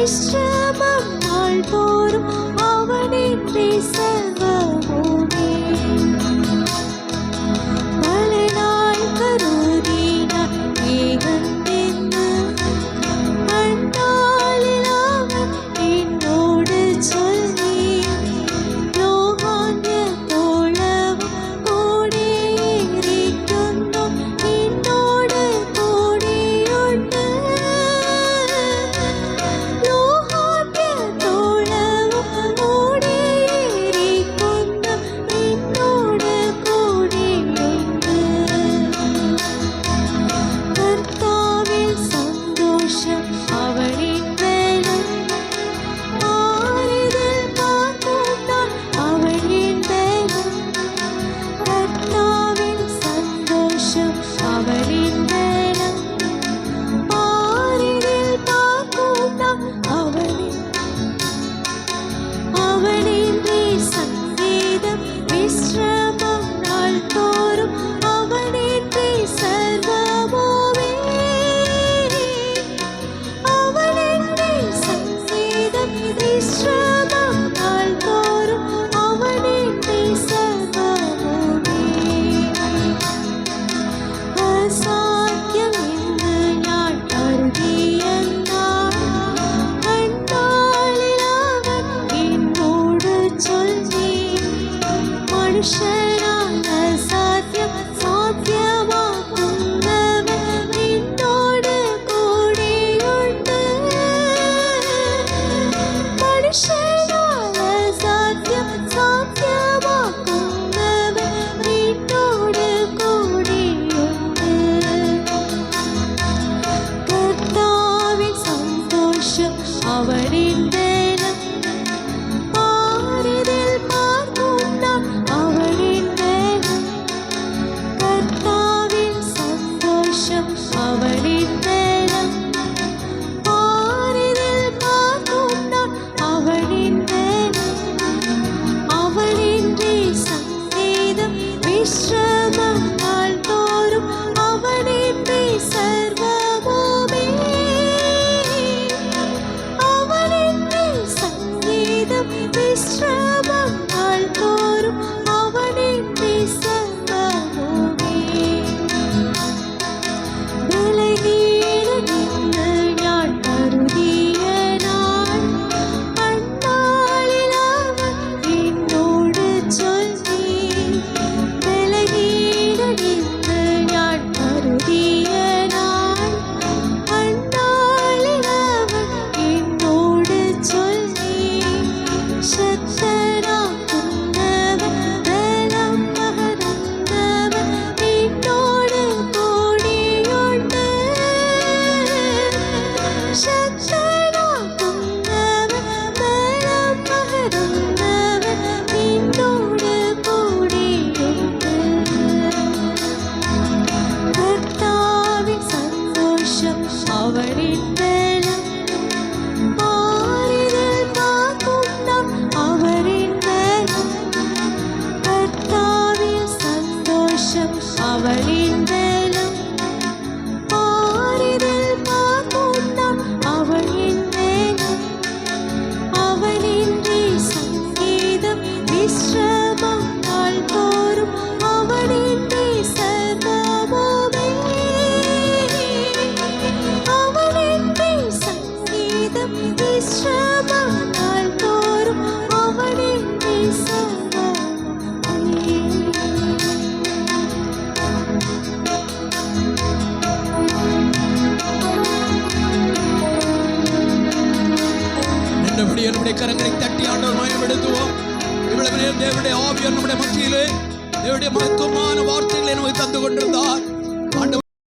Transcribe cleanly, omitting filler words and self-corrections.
விஸ்ரமம் நாள்தோறும் அவனின்றி சர்வமுமே. பல நாள் கருதினார் ஏகந்தென்று அந்நாளில் அவன் என்னோடு சொல்லி லோகாந்திய தோழவும் கூடியிருக்கின்றோம் என்னோடு கூடியுண்டு. லோகாந்திய தோழவும் கூடியிருக்கின்றோம் என்னோடு கூடியுண்டு. கர்த்தாவில் சந்தோஷம் அவனின் பலம், ஆறுதல் பார்க்கும் நான் அவனின் பலம். கர்த்தாவில் சந்தோஷம் அவனின் பலம், ஆறுதல் பார்க்கும் நான் அவனின்றி சங்கீதம் விஸ்ரமம் நாள்தோறும் அவனின்றி சர்வமுமே. அவனின்றி சங்கீதம் விஸ்ரமம் நாள்தோறும் அவனின்றி சர்வமுமே. அசாத்தியம் என்று நான் கருதியந்தால் அந்நாளில் அவன் என்னோடு சொல்லி மனுஷரால் அசாத்தியம் சாத்தியமாக்குபவன் என்னோடு கூடியுண்டு. மனுஷரால் அசாத்தியம் சாத்தியமாக்குபவன் என்னோடு கூடியுண்டு. கர்த்தாவின் சந்தோஷம் அவனின் பலம், ஆறுதல் பார்க்கும் நான் அவனின் பலம். கர்த்தாவின் சந்தோஷம் அவனின் பலம், ஆறுதல் பார்க்கும் நான் அவனின் பலம். அவனின்றி சங்கீதம் விஸ்ரமம் நாள்தோறும் அவனின்றி சர்வமுமே. அவனின்றி சங்கீதம் விஸ்ரமம் நாள்தோறும் அவனின்றி சர்வமுமே. விலகீடு நின்று நான் கருதிய நாள் அந்நாளில் அவன் என்னோடு சொல்லி விலகீடு நின்று நான் கருதிய நாள் அந்நாளில் அவன் என்னோடு சொல்லி சத்தராக்குன்னவன் பலம் பகர்ந்தவன் என்னோடு கூடியுண்டு. சத்தராக்குன்னவன் பலம் பகர்ந்தவன் என்னோடு கூடியுண்டு. கர்த்தாவின் சந்தோஷம் அவனின் பலம், ஆறுதல் பார்க்கும் நான் அவரின் பலம். கர்த்தாவின் சந்தோஷம் அவனின் பலம், ஆறுதல் பார்க்கும் நான் அவனின் பலம். அவனின்றி சங்கீதம் விஸ்ரமம் நாள்தோறும் அவனின்றி சர்வமுமே. அவனின்றி சங்கீதம் விஸ்ரமம் நாள்தோறும் அவனின்றி சர்வமுமே. நின்றபடி என்னுடைய கரங்களை தட்டி ஆண்டவர் மகிமைப்படுத்துவோம். இவ்வளவு நேரம் தேவனுடைய ஆவியார் நம்முடைய மத்தியிலே தேவனுடைய மகத்துவமான வார்த்தைகளை நமக்கு தந்து கொண்டிருந்தார். ஆண்டவர்